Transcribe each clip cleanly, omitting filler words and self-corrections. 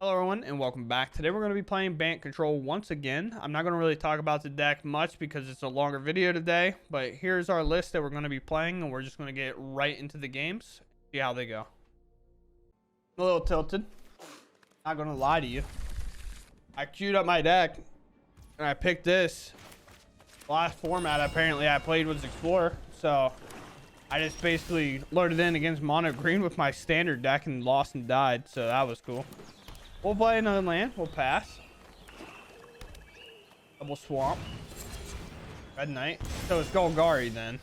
Hello everyone and welcome back. Today we're going to be playing Bant Control once again. I'm not going to really talk about the deck much because it's a longer video today, but here's our list that we're going to be playing and we're just going to get right into the games, see how they go. I'm a little tilted, not going to lie to you. I queued up my deck and I picked this. The last format apparently I played was Explorer, so I just basically loaded in against mono green with my standard deck and lost and died, so that was cool. We'll play another land. We'll pass. Double swamp. Red Knight. So it's Golgari then.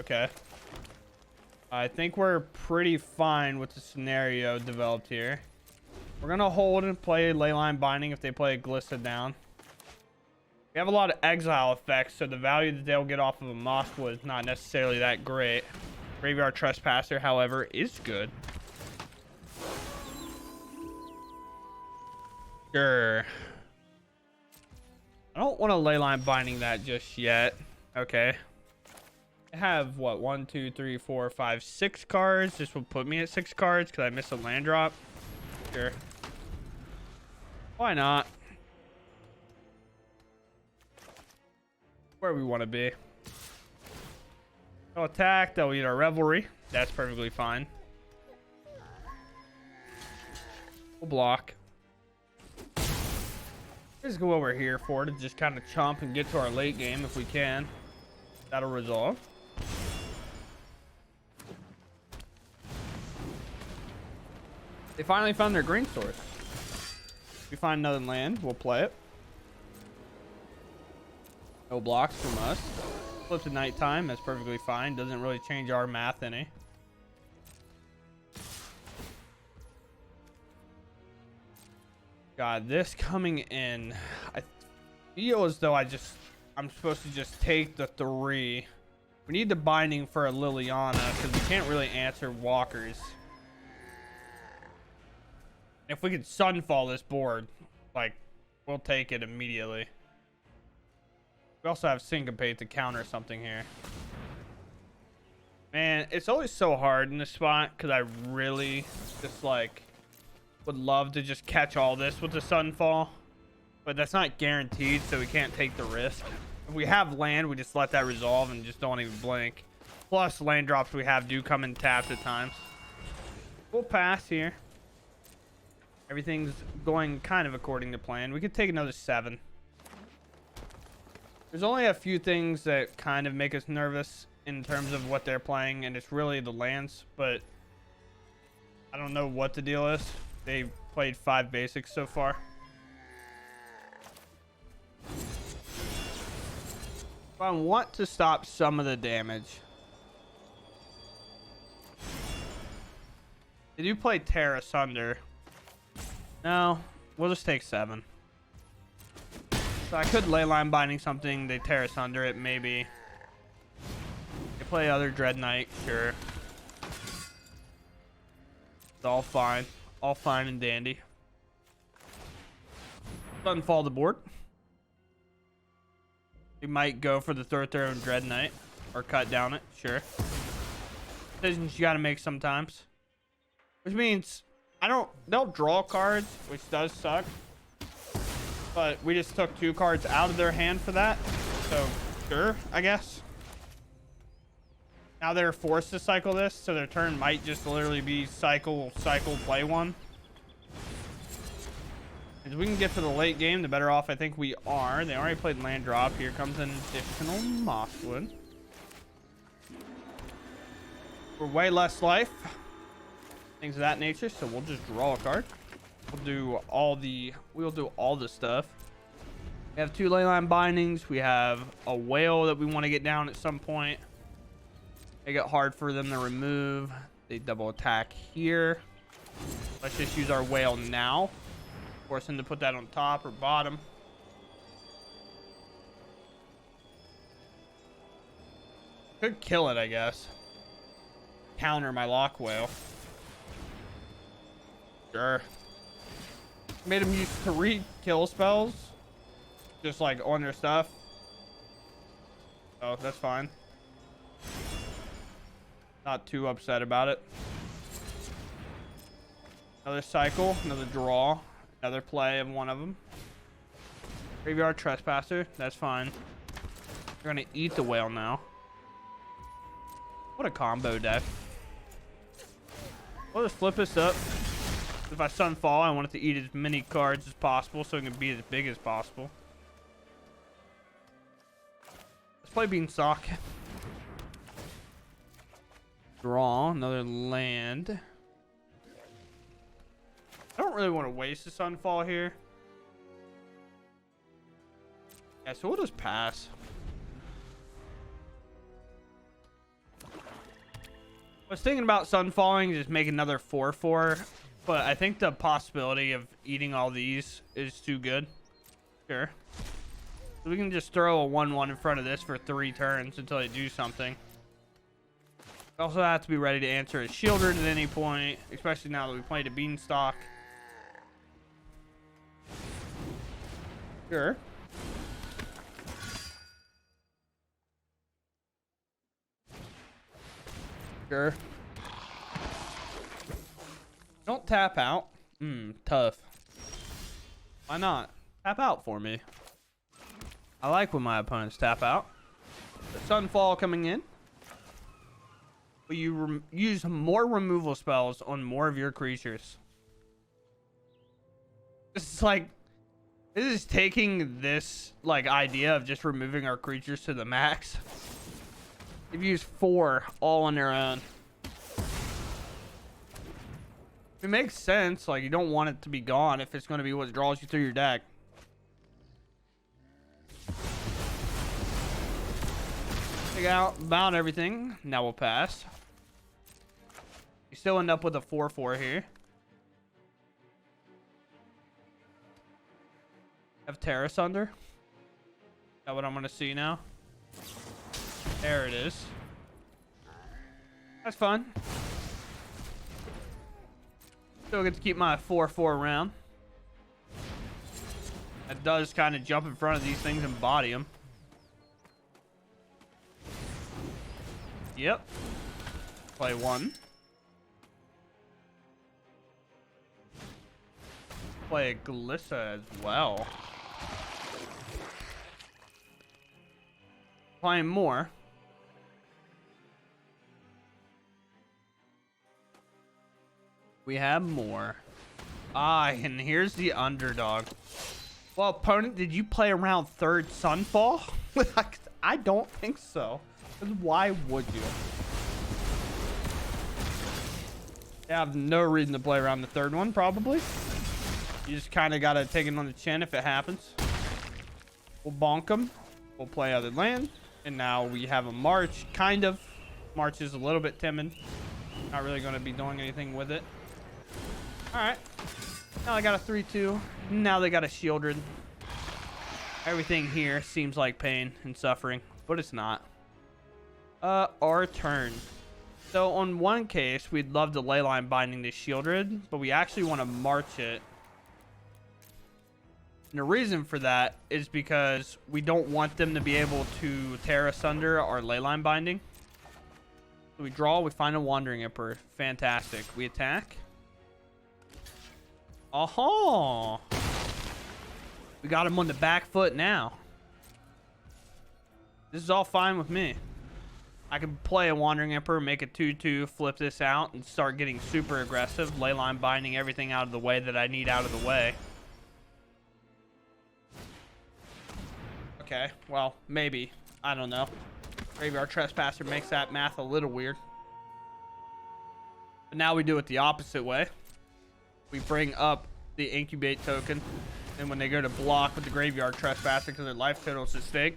Okay. I think we're pretty fine with the scenario developed here. We're going to hold and play Leyline Binding if they play a Glissa down. We have a lot of exile effects, so the value that they'll get off of a Moskwa is not necessarily that great. Graveyard Trespasser, however, is good. Sure. I don't want to Leyline Binding that just yet. Okay. I have what, 1 2 3 4 5 6 cards. This will put me at 6 cards because I missed a land drop. Sure. Why not? Where we want to be. They'll attack. They'll eat our Revelry. That's perfectly fine. We'll block. Let's go over here for it to just kind of chomp and get to our late game if we can. That'll resolve. They finally found their green source. If we find another land, we'll play it. No blocks from us. Flip to nighttime. That's perfectly fine. Doesn't really change our math any. God, this coming in, I feel as though I'm supposed to just take the 3. We need the binding for a Liliana because we can't really answer walkers. If we could Sunfall this board, like, we'll take it immediately. We also have Syncopate to counter something here. Man, it's always so hard in this spot because I really just like would love to just catch all this with the Sunfall, but that's not guaranteed, so we can't take the risk. If we have land, we just let that resolve and just don't even blink. Plus, land drops we have do come in tapped at times. We'll pass here. Everything's going kind of according to plan. We could take another 7. There's only a few things that kind of make us nervous in terms of what they're playing, and it's really the lands, but I don't know what the deal is. They played 5 basics so far. I want to stop some of the damage. They do play Tear Asunder. No, we'll just take 7. So I could Leyline Binding something. They Tear Asunder it, maybe. They play other Dread Knight, sure. It's all fine. All fine and dandy. Doesn't fall the board. We might go for the throw and Dread Knight or cut down it, sure. Decisions you gotta make sometimes. Which means they'll draw cards, which does suck. But we just took 2 cards out of their hand for that. So sure, I guess. Now they're forced to cycle this, so their turn might just literally be cycle, play 1. As we can get to the late game, the better off I think we are. They already played land drop. Here comes an additional Mosswood. We're way less life. Things of that nature, so we'll just draw a card. We'll do all the stuff. We have 2 Leyline Bindings. We have a whale that we want to get down at some point. Make it hard for them to remove. They double attack here. Let's just use our whale now. Force them to put that on top or bottom. Could kill it, I guess. Counter my lock whale. Sure. Made them use 3 kill spells. Just like on their stuff. Oh, that's fine. Not too upset about it. Another cycle, another draw. Another play of one of them. Graveyard Trespasser. That's fine. We're gonna eat the whale now. What a combo deck. We'll just flip this up. If I Sunfall, I want it to eat as many cards as possible so it can be as big as possible. Let's play Beanstalk. Draw another land. I don't really want to waste the Sunfall here. Yeah, so we'll just pass. I was thinking about Sunfalling, just make another 4/4, but I think the possibility of eating all these is too good. Sure. So we can just throw a 1/1 in front of this for 3 turns until they do something. We also have to be ready to answer a Shieldred at any point, especially now that we played a Beanstalk. Sure. Sure. Don't tap out. Tough. Why not? Tap out for me. I like when my opponents tap out. The Sunfall coming in. Will you use more removal spells on more of your creatures? It's like, this is taking this like idea of just removing our creatures to the max. They've used 4 all on their own. It makes sense. Like, you don't want it to be gone if it's going to be what draws you through your deck. Take out about everything. Now we'll pass. You still end up with a 4/4 here. Have Terrace under. Is that what I'm going to see now? There it is. That's fun. Still get to keep my 4/4 around. That does kind of jump in front of these things and body them. Yep. Play 1. Play a Glissa as well. Playing more. We have more. And here's the underdog. Well, opponent, did you play around 3rd Sunfall? I don't think so. Why would you? I have no reason to play around the 3rd one, probably. You just kind of got to take it on the chin if it happens. We'll bonk them. We'll play other land. And now we have a March, kind of. March is a little bit timid. Not really going to be doing anything with it. Alright. Now I got a 3/2. Now they got a Shieldred. Everything here seems like pain and suffering, but it's not. Our turn. So on one case, we'd love to Leyline Binding this Shieldred, but we actually want to March it. And the reason for that is because we don't want them to be able to tear asunder our Leyline Binding. So we draw, we find a Wandering Emperor. Fantastic. We attack. Oh, we got him on the back foot now. This is all fine with me. I can play a Wandering Emperor, make a 2/2, flip this out, and start getting super aggressive. Leyline Binding everything out of the way that I need out of the way. Okay, well, maybe. I don't know. Graveyard Trespasser makes that math a little weird. But now we do it the opposite way. We bring up the Incubate token, and when they go to block with the Graveyard Trespasser because their life total is at stake,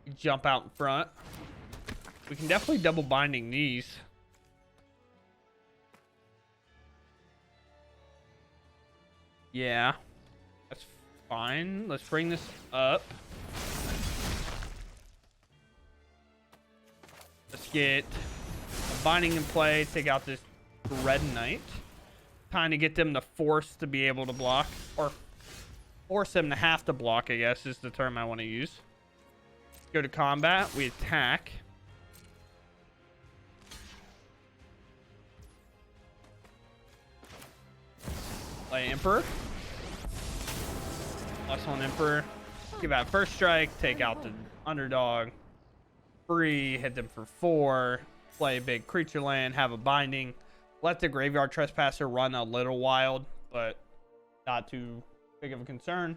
we jump out in front. We can definitely double binding these. Yeah, that's fine. Let's bring this up. Let's get a binding in play, take out this Red Knight. Kind of get them to force to be able to block, or force them to have to block, I guess is the term I want to use. Go to combat, we attack. Play Emperor. +1 Emperor. Give out first strike. Take out the underdog. Free. Hit them for 4. Play a big creature land. Have a binding. Let the Graveyard Trespasser run a little wild, but not too big of a concern.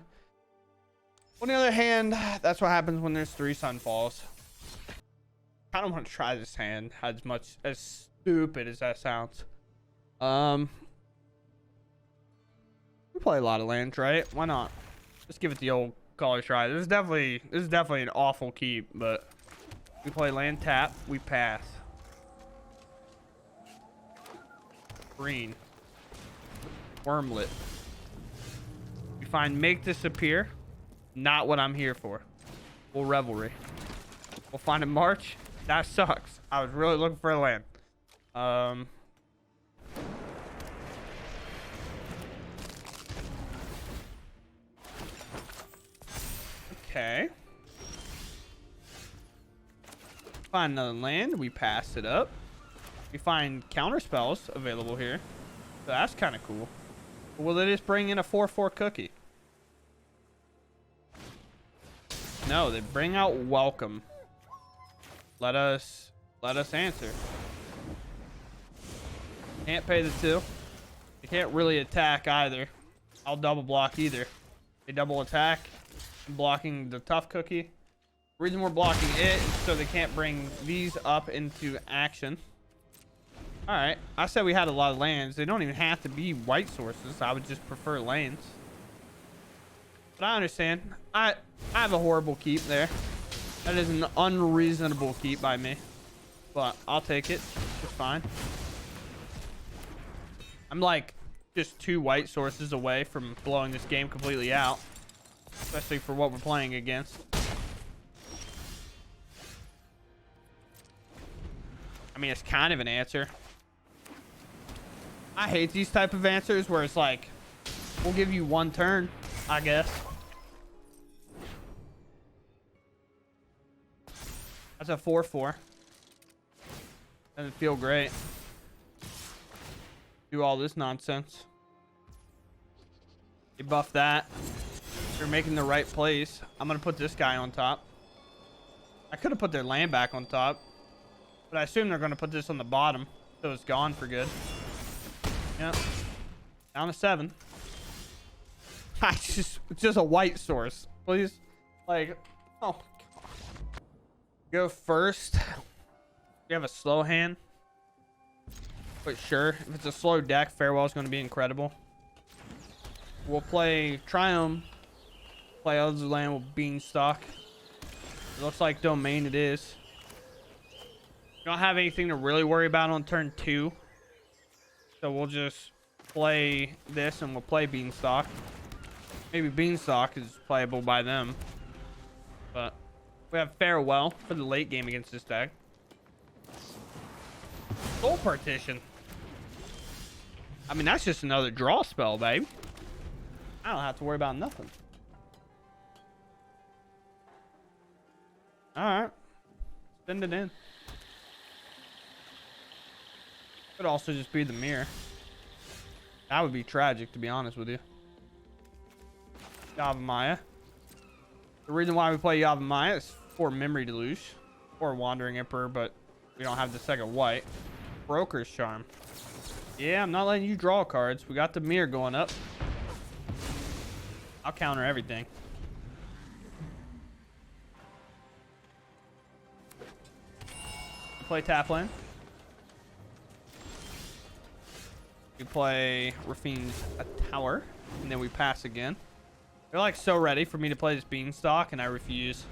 On the other hand, that's what happens when there's 3 Sunfalls. I don't want to try this hand as stupid as that sounds. We play a lot of lands, right? Why not? Just give it the old college try. This is definitely an awful keep, but we play land tap, we pass. Green. Wormlet. We find Make Disappear. Not what I'm here for. We'll Revelry. We'll find a March. That sucks. I was really looking for a land. Okay. Find another land. We pass it up. We find counter spells available here. So that's kind of cool. Will they just bring in a 4/4 cookie? No, they bring out Welcome. Let us answer. Can't pay the 2. They can't really attack either. I'll double block either. They double attack. I'm blocking the tough cookie. The reason we're blocking it is so they can't bring these up into action. All right, I said we had a lot of lands. They don't even have to be white sources. I would just prefer lands. But I understand. I have a horrible keep there. That is an unreasonable keep by me. But I'll take it. It's fine. I'm like just 2 white sources away from blowing this game completely out. Especially for what we're playing against. I mean, it's kind of an answer. I hate these type of answers where it's like, we'll give you 1 turn, I guess. That's a 4/4. Doesn't feel great. Do all this nonsense. You buff that. You're making the right plays. I'm going to put this guy on top. I could have put their land back on top. But I assume they're going to put this on the bottom. So it's gone for good. Yep. Down to 7. Just a white source. Please. Like, oh, God. Go first. You have a slow hand. But sure. If it's a slow deck, Farewell is going to be incredible. We'll play Triumph. Play other land with Beanstalk. It looks like Domain it is. Don't have anything to really worry about on turn 2. So we'll just play this and we'll play Beanstalk. Maybe Beanstalk is playable by them. But we have Farewell for the late game against this deck. Soul Partition. I mean, that's just another draw spell, babe. I don't have to worry about nothing. Alright. Send it in. Could also just be the mirror. That would be tragic, to be honest with you. Yavimaya. The reason why we play Yavimaya is for Memory Deluge. Or Wandering Emperor, but we don't have the second white. Broker's Charm. Yeah, I'm not letting you draw cards. We got the mirror going up. I'll counter everything. Play Tapland. We play Rafine's a Tower, and then we pass again. They're like so ready for me to play this Beanstalk, and I refuse.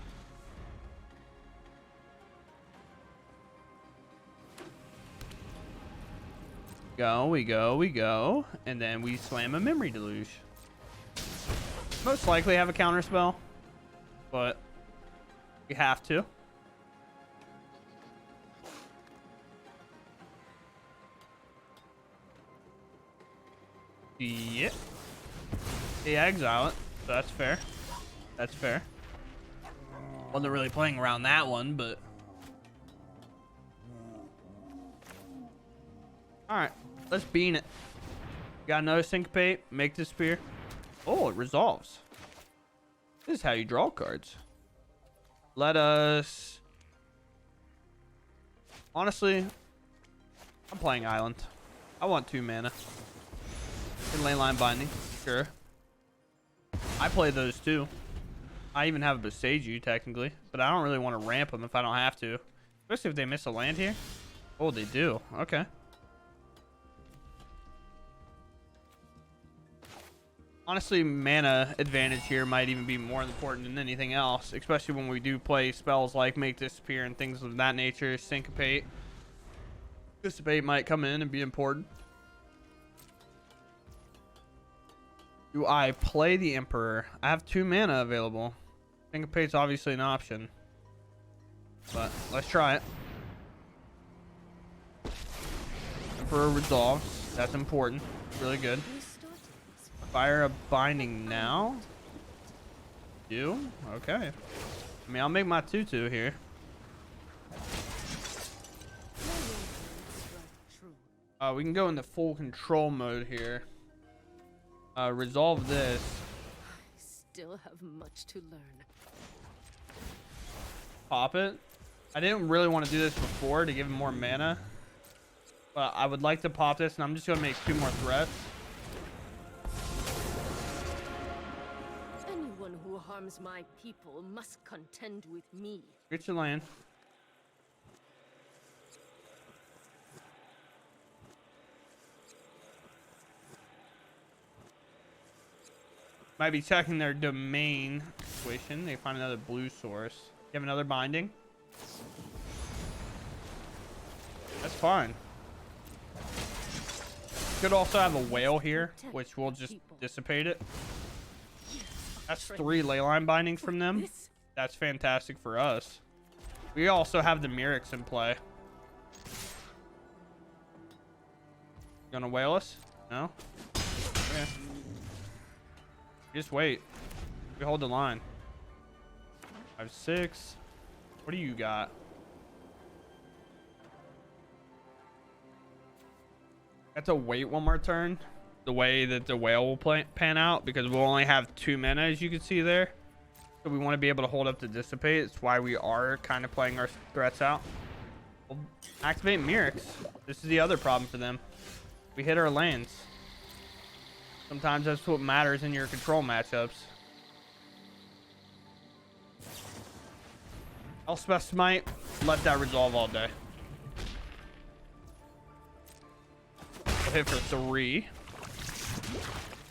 We go, and then we slam a Memory Deluge. Most likely have a counter spell, but we have to. Yep. Yeah, exile it. So that's fair. That's fair. Wasn't really playing around that one, but all right, let's bean it. Got another syncopate. Make the spear. Oh, it resolves. This is how you draw cards. Let us... Honestly, I'm playing Island. I want 2 mana. And ley line binding. Sure. I play those too. I even have a Boseiju technically, but I don't really want to ramp them if I don't have to. Especially if they miss a land here. Oh, they do. Okay. Honestly, mana advantage here might even be more important than anything else, especially when we do play spells like Make Disappear and things of that nature. Syncopate. Dissipate might come in and be important. Do I play the Emperor? I have 2 mana available. Syncopate's obviously an option, but let's try it. Emperor resolves. That's important. Really good. Fire a binding now. Do? Okay. I mean, I'll make my 2/2 here. We can go into full control mode here. Resolve this. I still have much to learn. Pop it. I didn't really want to do this before to give him more mana, but I would like to pop this, and I'm just gonna make 2 more threats. Anyone who harms my people must contend with me. Get your land. Might be checking their domain situation. They find another blue source. You have another binding. That's fine. Could also have a whale here, which will just dissipate it. That's 3 leyline bindings from them. That's fantastic for us. We also have the Mythics in play. Gonna whale us? No? Okay. Just wait. We hold the line. 5/6. What do you got? Have to wait 1 more turn. The way that the whale will pan out, because we'll only have 2 mana, as you can see there. So we want to be able to hold up to dissipate. It's why we are kind of playing our threats out. We'll activate Mythics. This is the other problem for them. We hit our lands. Sometimes that's what matters in your control matchups. Elspeth Smite, let that resolve all day. We'll hit for 3.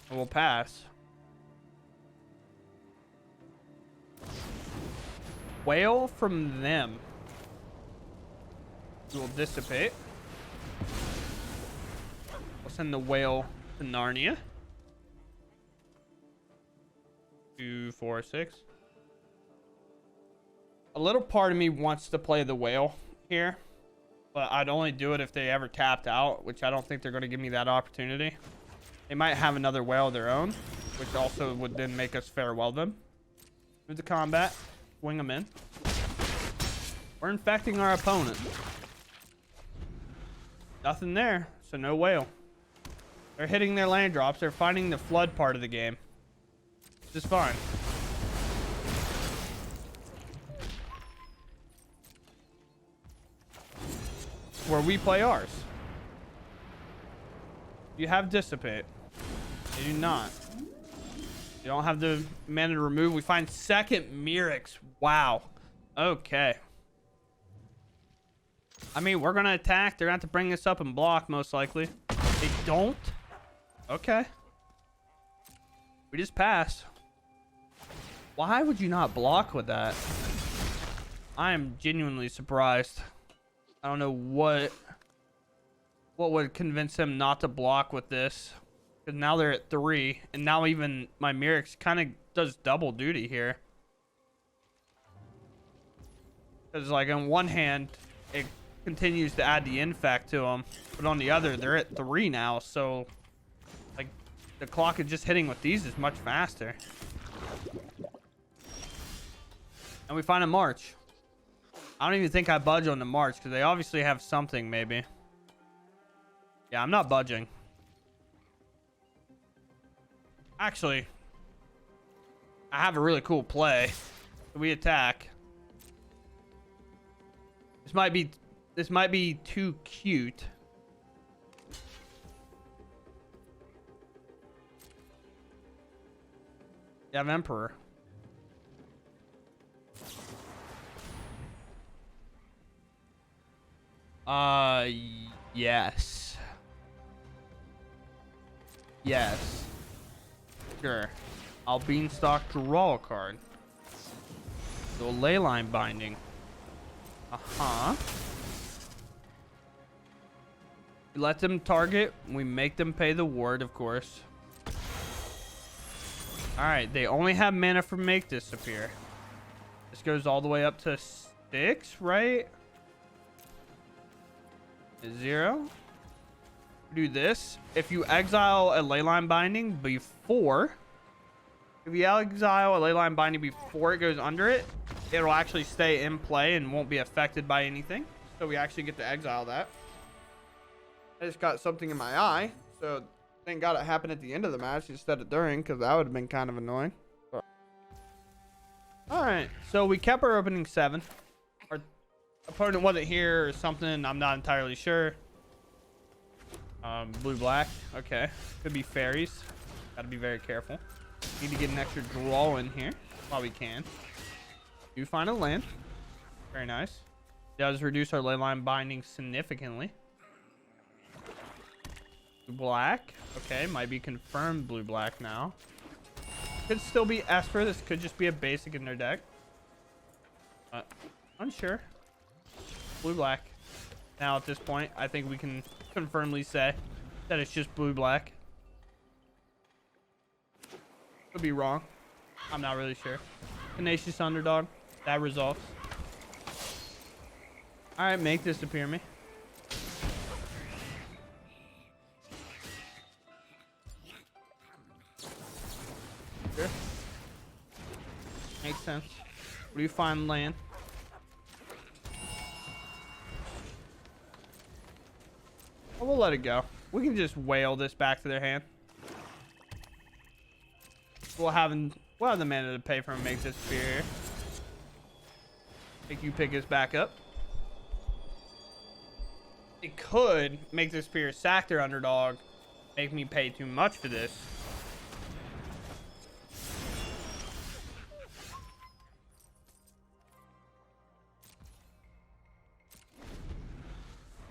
And we'll pass. Whale from them. We'll dissipate. We'll send the whale to Narnia. 2, 4, 6. A little part of me wants to play the whale here, but I'd only do it if they ever tapped out, which I don't think they're going to give me that opportunity. They might have another whale of their own, which also would then make us farewell them. Move to combat. Swing them in. We're infecting our opponent. Nothing there, so no whale. They're hitting their land drops. They're finding the flood part of the game. Just fine. Where we play ours. You have dissipate. You do not. You don't have the mana to remove. We find second Mythics. Wow. Okay. I mean, we're gonna attack. They're gonna have to bring this up and block, most likely. They don't. Okay. We just pass. Why would you not block with that? I am genuinely surprised. I don't know what would convince them not to block with this. Because now they're at 3. And now even my Mythics kind of does double duty here. Because like on one hand, it continues to add the infect to them. But on the other, they're at 3 now. So like the clock is just hitting with these is much faster. And we find a march. I don't even think I budge on the march because they obviously have something maybe. Yeah, I'm not budging. Actually, I have a really cool play. We attack. This might be too cute. You have Emperor. Yes. Yes. Sure. I'll Beanstalk draw a card. Do a Leyline Binding. Uh-huh. We let them target. We make them pay the ward, of course. Alright, they only have mana for Make Disappear. This goes all the way up to 6, right? 0. Do this. If you exile a Leyline Binding before... If you exile a Leyline Binding before it goes under it, it'll actually stay in play and won't be affected by anything. So we actually get to exile that. I just got something in my eye, so thank God it happened at the end of the match instead of during, because that would have been kind of annoying. Alright, so we kept our opening 7. Our opponent wasn't here or something, I'm not entirely sure. Blue-black, okay. Could be fairies. Gotta be very careful. Need to get an extra draw in here while we can. Do find a land. Very nice. Does reduce our Leyline Binding significantly. Black. Okay, might be confirmed blue-black now. Could still be Esper. This could just be a basic in their deck. Unsure. Blue-black. Now at this point, I think we can confirmedly say that it's just blue-black. Could be wrong. I'm not really sure. Tenacious Underdog. That resolves. Alright, Make Disappear me. Sure. Makes sense. What do you find land? Oh, we'll let it go. We can just whale this back to their hand. We'll have the mana to pay for him. Make Disappear here. Make you pick us back up. It could Make Disappear, sack their underdog, make me pay too much for this.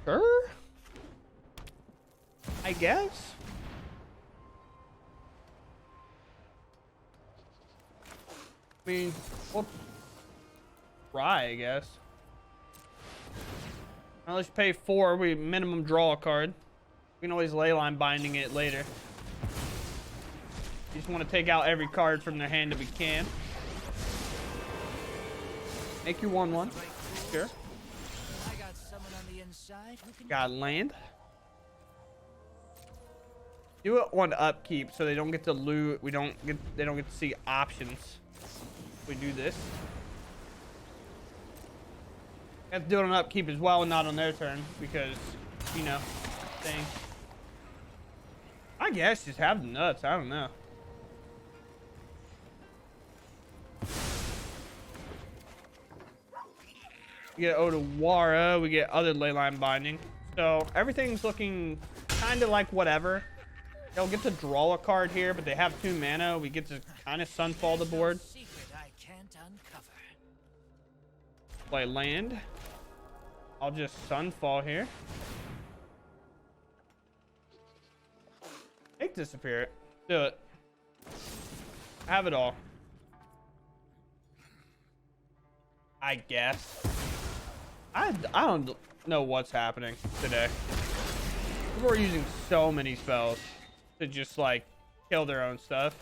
Sure. I guess. I mean, we'll try, I guess. Unless you pay 4, we minimum draw a card. We can always Leyline Binding it later. You just want to take out every card from their hand if we can. Make you 1/1. Sure. Got land. Do it on upkeep so they don't get to loot. They don't get to see options. We do this. Have to do it on upkeep as well and not on their turn because, you know, thing. I guess just have the nuts. I don't know. We get Odawara. We get other Leyline Binding. So everything's looking kind of like whatever. They'll get to draw a card here, but they have 2 mana. We get to kind of Sunfall the board. Play land. I'll just Sunfall here. Make Disappear it. Do it. Have it all. I guess. I don't know what's happening today. People are using so many spells to just like kill their own stuff.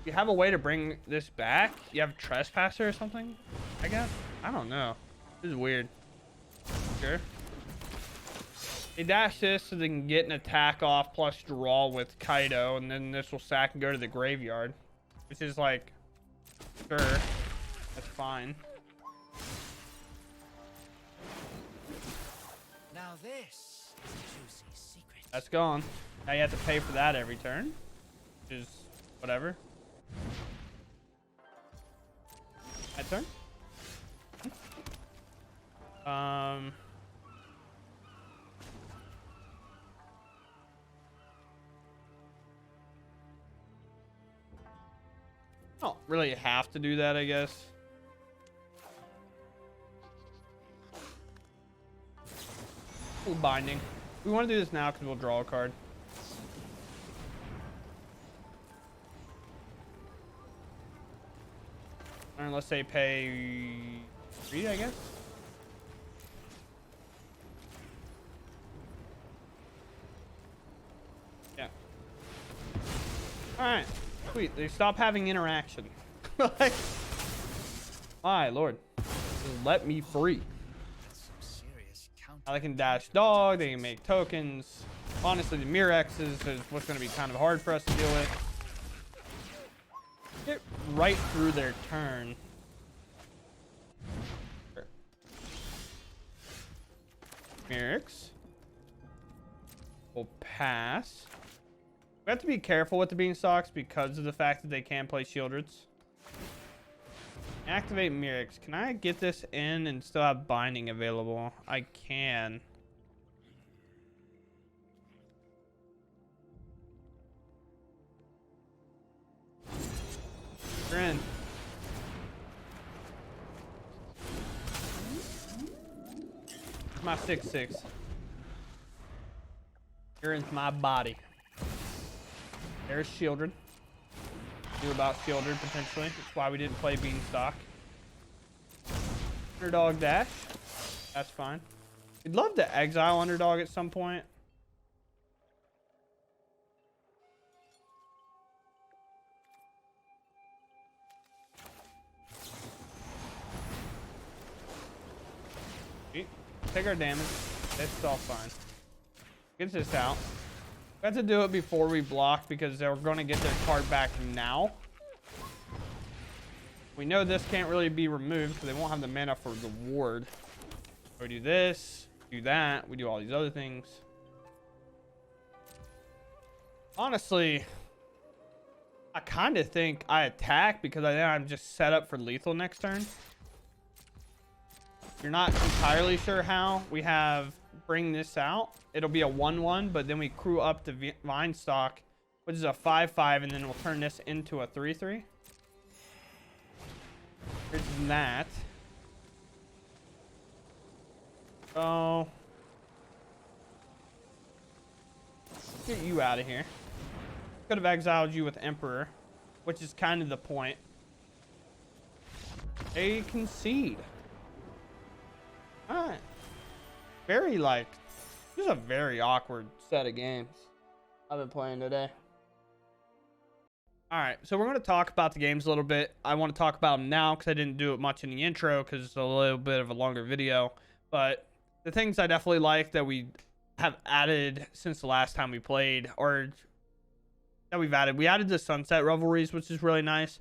You have a way to bring this back? You have Trespasser or something? I guess? I don't know. This is weird. Sure. They dash this so they can get an attack off plus draw with Kaido, and then this will sack and go to the graveyard. Which is like, sure. That's fine. Now this is a juicy secret. That's gone. Now you have to pay for that every turn. which is whatever. My turn. I don't really have to do that, I guess. Full binding. We want to do this now because we'll draw a card. Unless they pay 3, I guess. Yeah. Alright. Sweet. They stop having interaction. Like, my lord. Just let me free. Now they can dash dog. They can make tokens. Honestly, the Mirexes is what's going to be kind of hard for us to deal with. Get right through their turn. Sure. Mirex will pass. We have to be careful with the Beanstalks because of the fact that they can play Shieldreds. Activate Mirex. Can I get this in and still have binding available? I can. You're in. My 6/6. You're into my body. There's Shieldred. Knew about Shieldred potentially. That's why we didn't play Beanstalk. Underdog dash. That's fine. We'd love to exile Underdog at some point. Take our damage. It's all fine. Gets this out. We have to do it before we block because they're going to get their card back now. We know this can't really be removed because they won't have the mana for the ward. We do this, do that, we do all these other things. Honestly, I kind of think I attack because I think I'm just set up for lethal next turn. You're not entirely sure how. We have bring this out. It'll be a 1/1, but then we crew up the Vinestock, which is a 5/5, and then we'll turn this into a 3/3. There's that. So get you out of here. Could have exiled you with Emperor, which is kind of the point. They concede. Alright. Very like, this is a very awkward set of games I've been playing today. Alright, so we're going to talk about the games a little bit. I want to talk about them now because I didn't do it much in the intro because it's a little bit of a longer video. But the things I definitely like that we have added since the last time we played, or that we added the Sunset Revelries, which is really nice.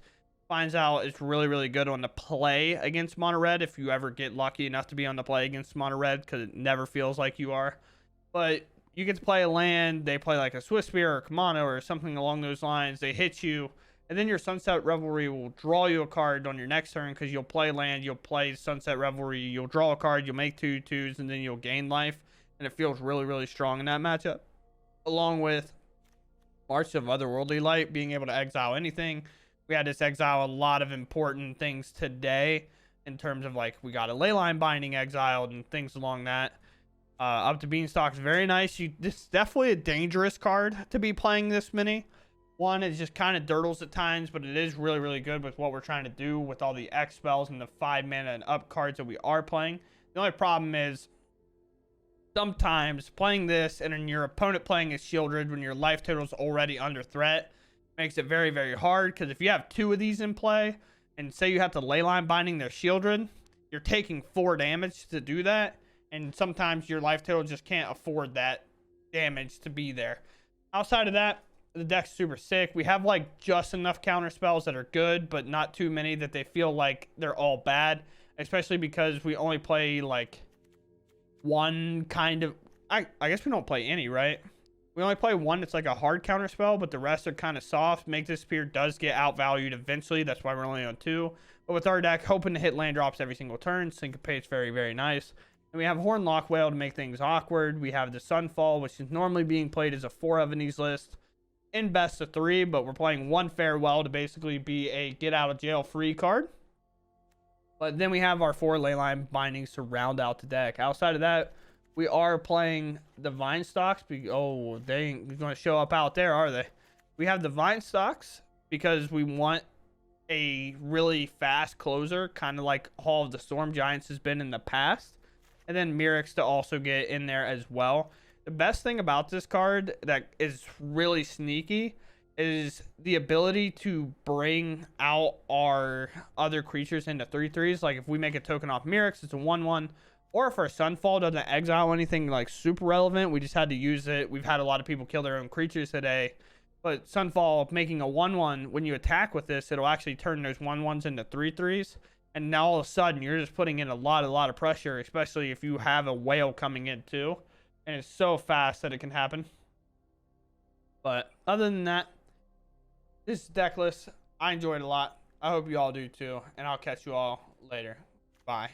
Finds out it's really, really good on the play against Mono Red if you ever get lucky enough to be on the play against Mono Red, because it never feels like you are. But you get to play a land, they play like a Swiss Spear or Kamano or something along those lines, they hit you, and then your Sunset Revelry will draw you a card on your next turn because you'll play land, you'll play Sunset Revelry, you'll draw a card, you'll make 2/2s, and then you'll gain life, and it feels really, really strong in that matchup. Along with March of Otherworldly Light, being able to exile anything. We had to exile a lot of important things today in terms of like we got a Leyline Binding exiled and things along that. Up to Beanstalk's very nice. This is definitely a dangerous card to be playing this many. One, it just kind of dirtles at times, but it is really, really good with what we're trying to do with all the X spells and the 5 mana and up cards that we are playing. The only problem is sometimes playing this and then your opponent playing a Shieldred when your life total is already under threat makes it very, very hard, because if you have 2 of these in play and say you have to Leyline Binding their Shieldred, you're taking 4 damage to do that, and sometimes your life total just can't afford that damage to be there. Outside of that, the deck's super sick. We have like just enough counter spells that are good, but not too many that they feel like they're all bad, especially because we only play like one kind of, I guess we don't play any, right? We only play one that's like a hard counter spell, but the rest are kind of soft. Make Disappear does get outvalued eventually. That's why we're only on 2. But with our deck, hoping to hit land drops every single turn. Syncopate's very, very nice. And we have Hornlock Whale to make things awkward. We have the Sunfall, which is normally being played as a 4 of in these lists in best of 3, but we're playing 1 Farewell to basically be a get out of jail free card. But then we have our 4 Leyline Bindings to round out the deck. Outside of that, we are playing the Vine Stocks. Oh, they ain't going to show up out there, are they? We have the Vine Stocks because we want a really fast closer, kind of like Hall of the Storm Giants has been in the past. And then Mirrex to also get in there as well. The best thing about this card that is really sneaky is the ability to bring out our other creatures into 3/3s. Like if we make a token off Mirrex, it's a 1/1. Or if our Sunfall doesn't exile anything like super relevant, we just had to use it. We've had a lot of people kill their own creatures today. But Sunfall making a 1/1, when you attack with this, it'll actually turn those 1/1s into 3/3s. And now all of a sudden, you're just putting in a lot of pressure, especially if you have a whale coming in too. And it's so fast that it can happen. But other than that, this deck list, I enjoyed a lot. I hope you all do too. And I'll catch you all later. Bye.